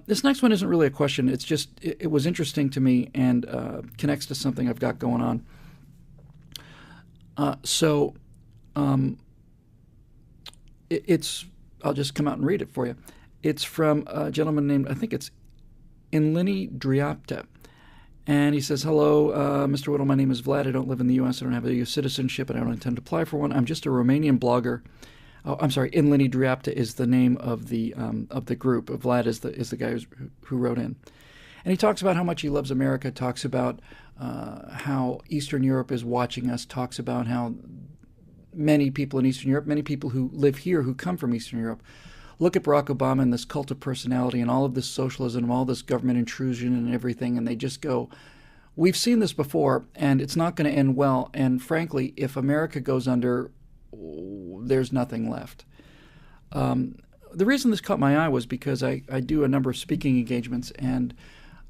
This next one isn't really a question. It's just it was interesting to me and connects to something I've got going on. So it's I'll just come out and read it for you. It's from a gentleman named, I think it's Linie Dreapta. And he says, hello, Mr. Whittle, my name is Vlad. I don't live in the U.S. I don't have a U.S. citizenship, and I don't intend to apply for one. I'm just a Romanian blogger. Oh, I'm sorry, Linie Dreapta is the name of the group. Vlad is the guy who wrote in. And he talks about how much he loves America, talks about how Eastern Europe is watching us, talks about how many people in Eastern Europe, many people who live here who come from Eastern Europe, look at Barack Obama and this cult of personality and all of this socialism, all this government intrusion and everything, and they just go, we've seen this before, and it's not going to end well. And frankly, if America goes under, there's nothing left. The reason this caught my eye was because I do a number of speaking engagements, and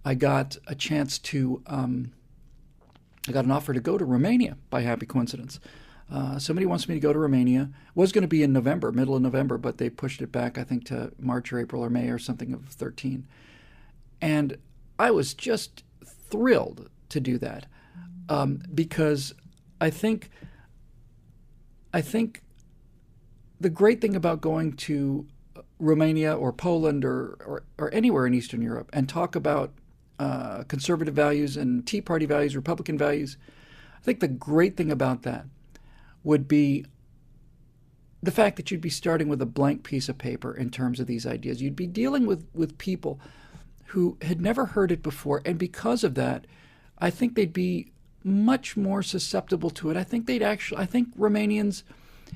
I got a chance to, I got an offer to go to Romania by happy coincidence. Somebody wants me to go to Romania. It was going to be in November, middle of November, but they pushed it back, I think, to March or April or May or something of 13. And I was just thrilled to do that because I think the great thing about going to Romania or Poland or anywhere in Eastern Europe and talk about conservative values and Tea Party values, Republican values, I think the great thing about that would be the fact that you'd be starting with a blank piece of paper in terms of these ideas. You'd be dealing with people who had never heard it before, and because of that, I think they'd be much more susceptible to it. I think Romanians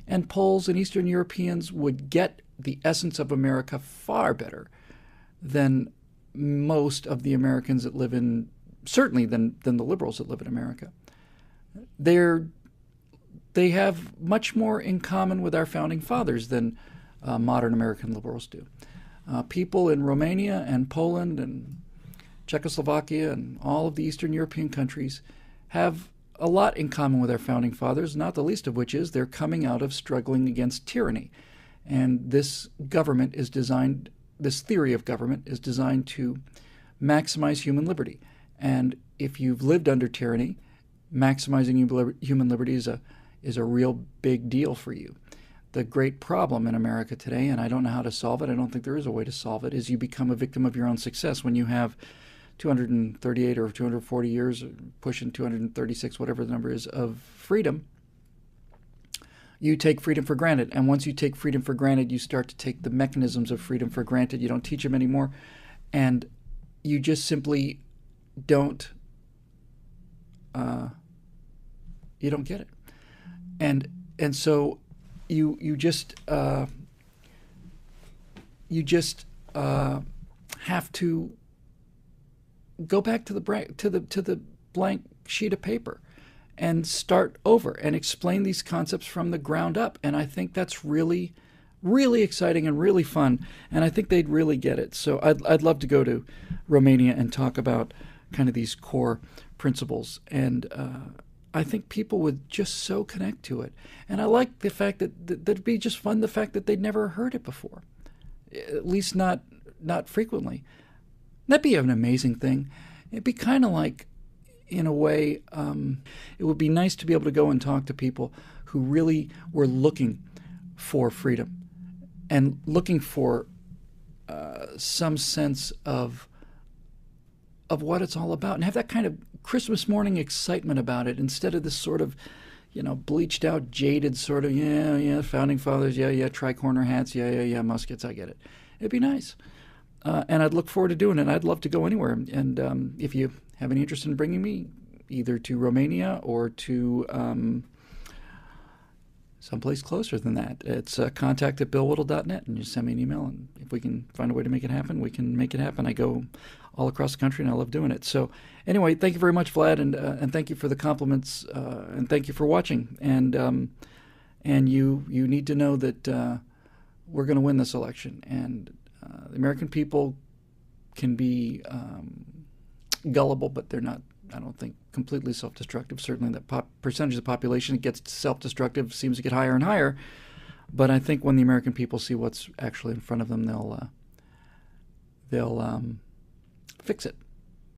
and Poles and Eastern Europeans would get the essence of America far better than most of the Americans that live in, certainly than the liberals that live in America. They have much more in common with our founding fathers than modern American liberals do. People in Romania and Poland and Czechoslovakia and all of the Eastern European countries have a lot in common with our founding fathers, not the least of which is they're coming out of struggling against tyranny. And this government is designed, this theory of government is designed to maximize human liberty. And if you've lived under tyranny, maximizing human liberty is a real big deal for you. The great problem in America today, and I don't know how to solve it, I don't think there is a way to solve it, is you become a victim of your own success. When you have 238 or 240 years, pushing 236, whatever the number is, of freedom, you take freedom for granted. And once you take freedom for granted, you start to take the mechanisms of freedom for granted. You don't teach them anymore. And you just simply don't get it. And so you just have to go back to the blank sheet of paper and start over and explain these concepts from the ground up. And I think that's really, really exciting and really fun. And I think they'd really get it. So I'd love to go to Romania and talk about kind of these core principles. And I think people would just so connect to it. And I like the fact that it'd be just fun, the fact that they'd never heard it before, at least not frequently. That'd be an amazing thing. It'd be kind of like, in a way, it would be nice to be able to go and talk to people who really were looking for freedom and looking for some sense of what it's all about, and have that kind of Christmas morning excitement about it instead of this sort of, bleached out, jaded sort of, founding fathers, tri-corner hats, muskets, I get it. It'd be nice. And I'd look forward to doing it. I'd love to go anywhere. And if you have any interest in bringing me either to Romania or to someplace closer than that, it's contact@billwhittle.net, and just send me an email. And if we can find a way to make it happen, we can make it happen. I go all across the country, and I love doing it. So anyway, thank you very much, Vlad, and thank you for the compliments, and thank you for watching. And you need to know that we're going to win this election. And the American people can be gullible, but they're not, I don't think, completely self-destructive. Certainly that percentage of the population that gets self-destructive seems to get higher and higher. But I think when the American people see what's actually in front of them, they'll fix it.